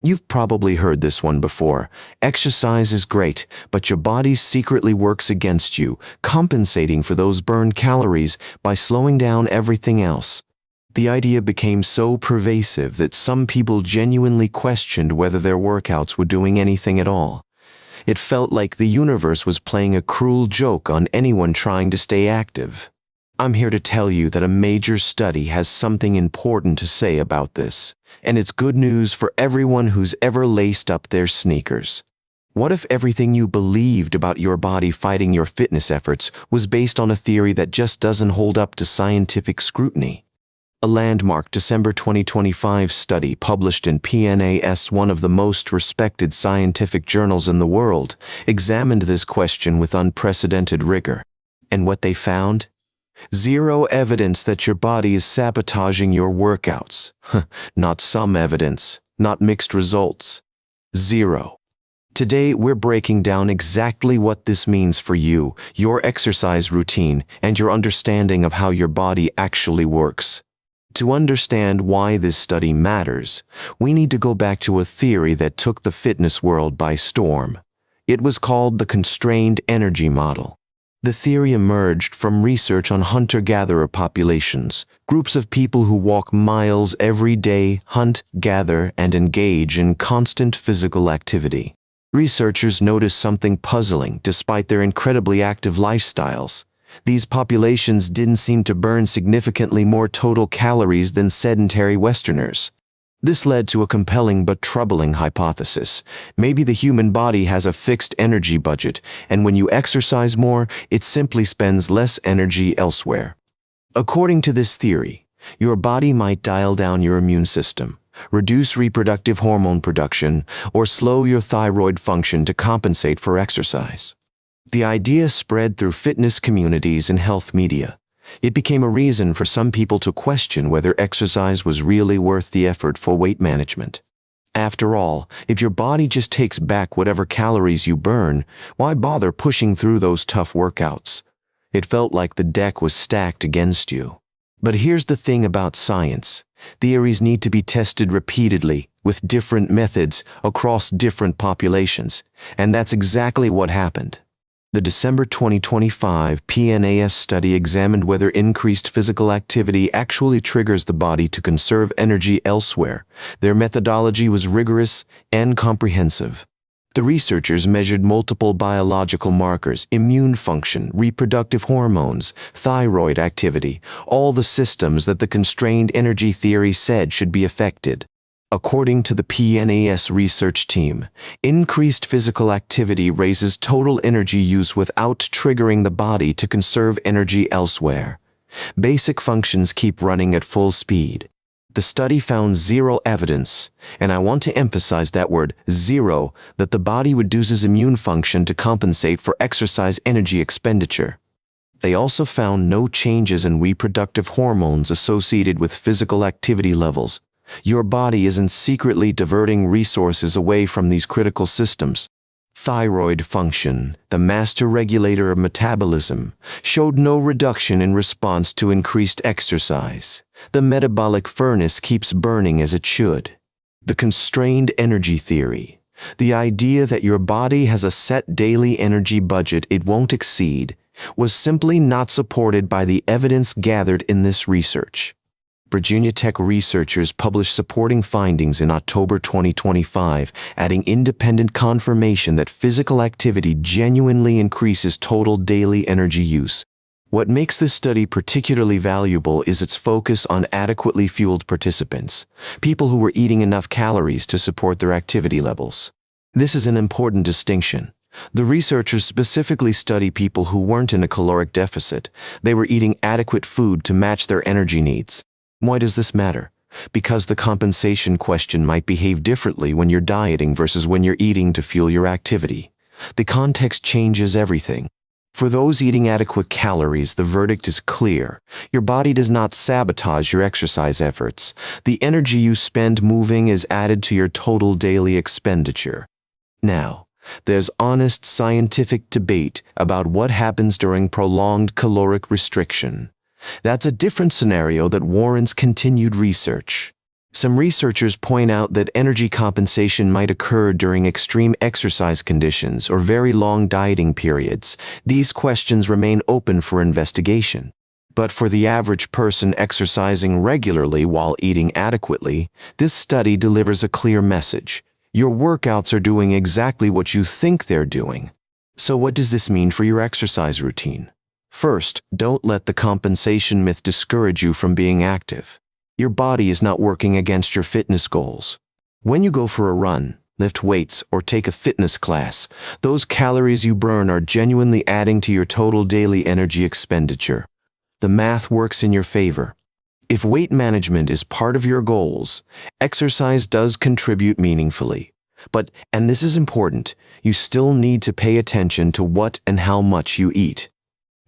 You've probably heard this one before. Exercise is great, but your body secretly works against you, compensating for those burned calories by slowing down everything else. The idea became so pervasive that some people genuinely questioned whether their workouts were doing anything at all. It felt like the universe was playing a cruel joke on anyone trying to stay active. I'm here to tell you that a major study has something important to say about this, and it's good news for everyone who's ever laced up their sneakers. What if everything you believed about your body fighting your fitness efforts was based on a theory that just doesn't hold up to scientific scrutiny? A landmark December 2025 study published in PNAS, one of the most respected scientific journals in the world, examined this question with unprecedented rigor. And what they found? Zero evidence that your body is sabotaging your workouts. Not some evidence, not mixed results. Zero. Today, we're breaking down exactly what this means for you, your exercise routine, and your understanding of how your body actually works. To understand why this study matters, we need to go back to a theory that took the fitness world by storm. It was called the constrained energy model. The theory emerged from research on hunter-gatherer populations, groups of people who walk miles every day, hunt, gather, and engage in constant physical activity. Researchers noticed something puzzling despite their incredibly active lifestyles. These populations didn't seem to burn significantly more total calories than sedentary Westerners. This led to a compelling but troubling hypothesis. Maybe the human body has a fixed energy budget, and when you exercise more, it simply spends less energy elsewhere. According to this theory, your body might dial down your immune system, reduce reproductive hormone production, or slow your thyroid function to compensate for exercise. The idea spread through fitness communities and health media. It became a reason for some people to question whether exercise was really worth the effort for weight management. After all, if your body just takes back whatever calories you burn, why bother pushing through those tough workouts? It felt like the deck was stacked against you. But here's the thing about science. Theories need to be tested repeatedly, with different methods, across different populations, and that's exactly what happened. The December 2025 PNAS study examined whether increased physical activity actually triggers the body to conserve energy elsewhere. Their methodology was rigorous and comprehensive. The researchers measured multiple biological markers, immune function, reproductive hormones, thyroid activity, all the systems that the constrained energy theory said should be affected. According to the PNAS research team, increased physical activity raises total energy use without triggering the body to conserve energy elsewhere. Basic functions keep running at full speed. The study found zero evidence, and I want to emphasize that word, zero, that the body reduces immune function to compensate for exercise energy expenditure. They also found no changes in reproductive hormones associated with physical activity levels. Your body isn't secretly diverting resources away from these critical systems. Thyroid function, the master regulator of metabolism, showed no reduction in response to increased exercise. The metabolic furnace keeps burning as it should. The constrained energy theory, the idea that your body has a set daily energy budget it won't exceed, was simply not supported by the evidence gathered in this research. Virginia Tech researchers published supporting findings in October 2025, adding independent confirmation that physical activity genuinely increases total daily energy use. What makes this study particularly valuable is its focus on adequately fueled participants, people who were eating enough calories to support their activity levels. This is an important distinction. The researchers specifically study people who weren't in a caloric deficit. They were eating adequate food to match their energy needs. Why does this matter? Because the compensation question might behave differently when you're dieting versus when you're eating to fuel your activity. The context changes everything. For those eating adequate calories, the verdict is clear. Your body does not sabotage your exercise efforts. The energy you spend moving is added to your total daily expenditure. Now, there's honest scientific debate about what happens during prolonged caloric restriction. That's a different scenario that warrants continued research. Some researchers point out that energy compensation might occur during extreme exercise conditions or very long dieting periods. These questions remain open for investigation. But for the average person exercising regularly while eating adequately, this study delivers a clear message. Your workouts are doing exactly what you think they're doing. So what does this mean for your exercise routine? First, don't let the compensation myth discourage you from being active. Your body is not working against your fitness goals. When you go for a run, lift weights, or take a fitness class, those calories you burn are genuinely adding to your total daily energy expenditure. The math works in your favor. If weight management is part of your goals, exercise does contribute meaningfully. But, and this is important, you still need to pay attention to what and how much you eat.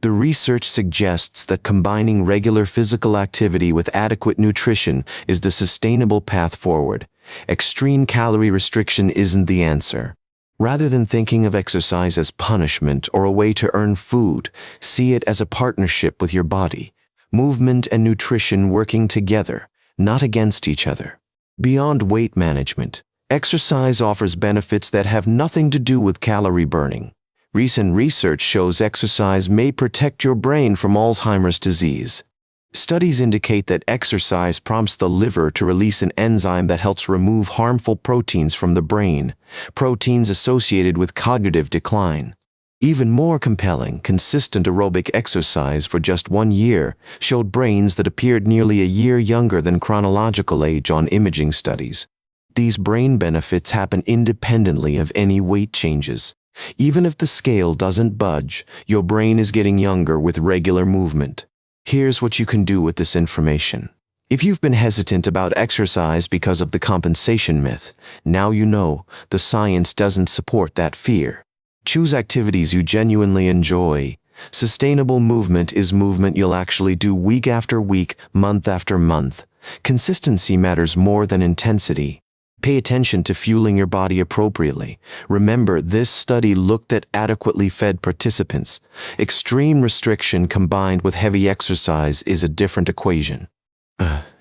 The research suggests that combining regular physical activity with adequate nutrition is the sustainable path forward. Extreme calorie restriction isn't the answer. Rather than thinking of exercise as punishment or a way to earn food, see it as a partnership with your body. Movement and nutrition working together, not against each other. Beyond weight management, exercise offers benefits that have nothing to do with calorie burning. Recent research shows exercise may protect your brain from Alzheimer's disease. Studies indicate that exercise prompts the liver to release an enzyme that helps remove harmful proteins from the brain, proteins associated with cognitive decline. Even more compelling, consistent aerobic exercise for just 1 year showed brains that appeared nearly a year younger than chronological age on imaging studies. These brain benefits happen independently of any weight changes. Even if the scale doesn't budge, your brain is getting younger with regular movement. Here's what you can do with this information. If you've been hesitant about exercise because of the compensation myth, now you know the science doesn't support that fear. Choose activities you genuinely enjoy. Sustainable movement is movement you'll actually do week after week, month after month. Consistency matters more than intensity. Pay attention to fueling your body appropriately. Remember, this study looked at adequately fed participants. Extreme restriction combined with heavy exercise is a different equation.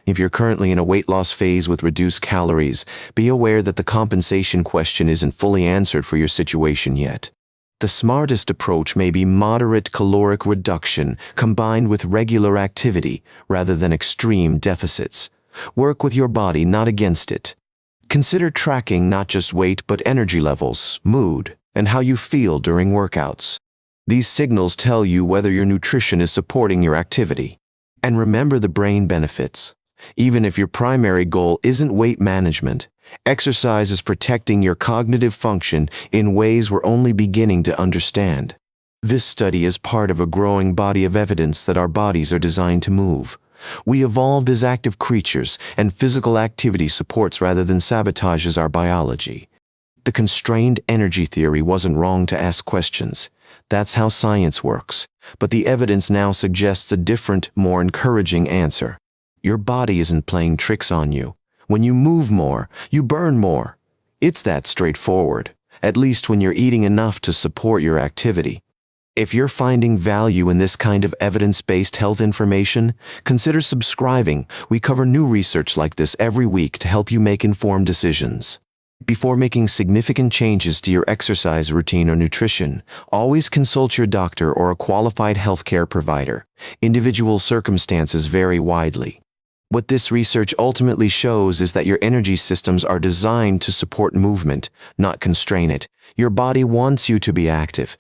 If you're currently in a weight loss phase with reduced calories, be aware that the compensation question isn't fully answered for your situation yet. The smartest approach may be moderate caloric reduction combined with regular activity rather than extreme deficits. Work with your body, not against it. Consider tracking not just weight but energy levels, mood, and how you feel during workouts. These signals tell you whether your nutrition is supporting your activity. And remember the brain benefits. Even if your primary goal isn't weight management, exercise is protecting your cognitive function in ways we're only beginning to understand. This study is part of a growing body of evidence that our bodies are designed to move. We evolved as active creatures, and physical activity supports rather than sabotages our biology. The constrained energy theory wasn't wrong to ask questions. That's how science works. But the evidence now suggests a different, more encouraging answer. Your body isn't playing tricks on you. When you move more, you burn more. It's that straightforward, at least when you're eating enough to support your activity. If you're finding value in this kind of evidence-based health information, consider subscribing. We cover new research like this every week to help you make informed decisions. Before making significant changes to your exercise routine or nutrition, always consult your doctor or a qualified healthcare provider. Individual circumstances vary widely. What this research ultimately shows is that your energy systems are designed to support movement, not constrain it. Your body wants you to be active.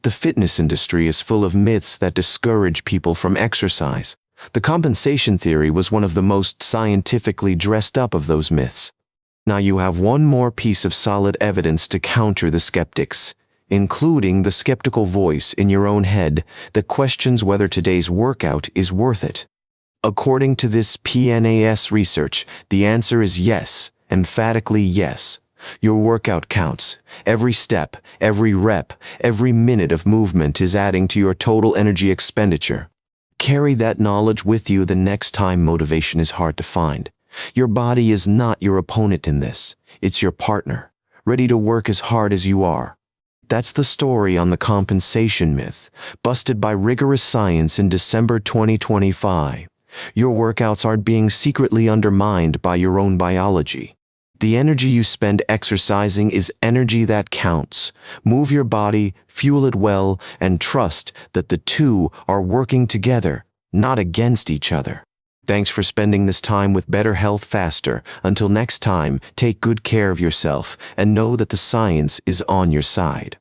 The fitness industry is full of myths that discourage people from exercise. The compensation theory was one of the most scientifically dressed up of those myths. Now you have one more piece of solid evidence to counter the skeptics, including the skeptical voice in your own head that questions whether today's workout is worth it. According to this PNAS research, the answer is yes, emphatically yes. Your workout counts. Every step, every rep, every minute of movement is adding to your total energy expenditure. Carry that knowledge with you the next time motivation is hard to find. Your body is not your opponent in this. It's your partner, ready to work as hard as you are. That's the story on the compensation myth, busted by rigorous science in December 2025. Your workouts are being secretly undermined by your own biology. The energy you spend exercising is energy that counts. Move your body, fuel it well, and trust that the two are working together, not against each other. Thanks for spending this time with Better Health Faster. Until next time, take good care of yourself and know that the science is on your side.